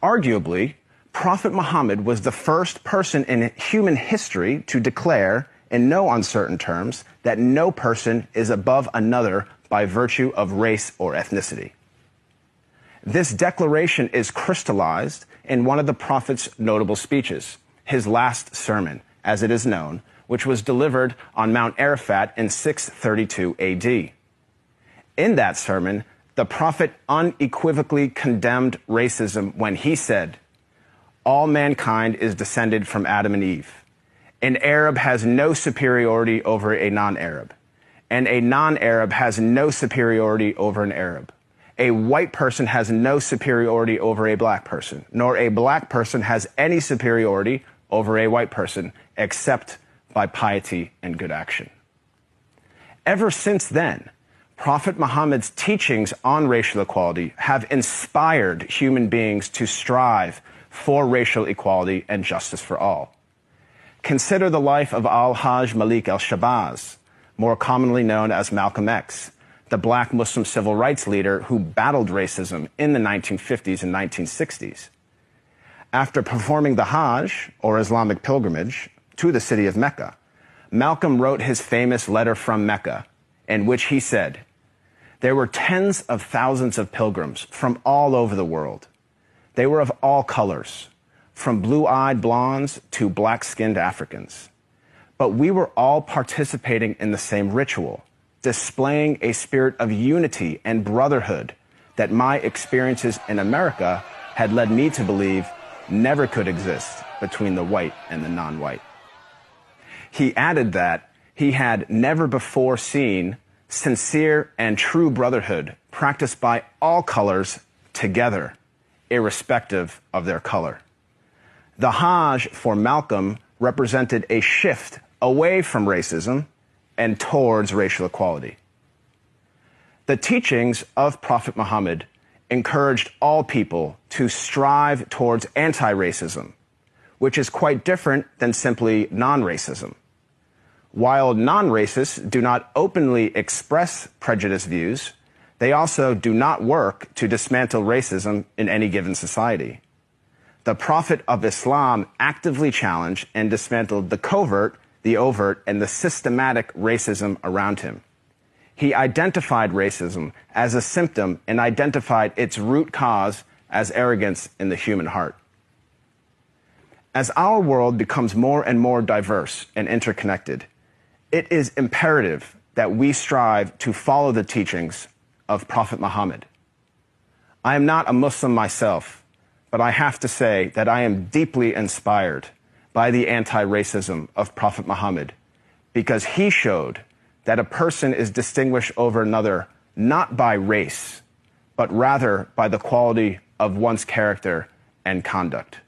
Arguably, Prophet Muhammad was the first person in human history to declare, in no uncertain terms, that no person is above another by virtue of race or ethnicity. This declaration is crystallized in one of the Prophet's notable speeches, his last sermon, as it is known, which was delivered on Mount Arafat in 632 AD. In that sermon, the Prophet unequivocally condemned racism when he said, "All mankind is descended from Adam and Eve. An Arab has no superiority over a non-Arab, and a non-Arab has no superiority over an Arab. A white person has no superiority over a black person, nor a black person has any superiority over a white person, except by piety and good action." Ever since then, Prophet Muhammad's teachings on racial equality have inspired human beings to strive for racial equality and justice for all. Consider the life of Al-Hajj Malik al-Shabazz, more commonly known as Malcolm X, the black Muslim civil rights leader who battled racism in the 1950s and 1960s. After performing the Hajj, or Islamic pilgrimage, to the city of Mecca, Malcolm wrote his famous letter from Mecca, in which he said, "There were tens of thousands of pilgrims from all over the world. They were of all colors, from blue-eyed blondes to black-skinned Africans. But we were all participating in the same ritual, displaying a spirit of unity and brotherhood that my experiences in America had led me to believe never could exist between the white and the non-white." He added that he had never before seen sincere and true brotherhood practiced by all colors together, irrespective of their color. The Hajj for Malcolm represented a shift away from racism and towards racial equality. The teachings of Prophet Muhammad encouraged all people to strive towards anti-racism, which is quite different than simply non-racism. While non-racists do not openly express prejudiced views, they also do not work to dismantle racism in any given society. The Prophet of Islam actively challenged and dismantled the covert, the overt, and the systematic racism around him. He identified racism as a symptom and identified its root cause as arrogance in the human heart. As our world becomes more and more diverse and interconnected, it is imperative that we strive to follow the teachings of Prophet Muhammad. I am not a Muslim myself, but I have to say that I am deeply inspired by the anti-racism of Prophet Muhammad, because he showed that a person is distinguished over another not by race, but rather by the quality of one's character and conduct.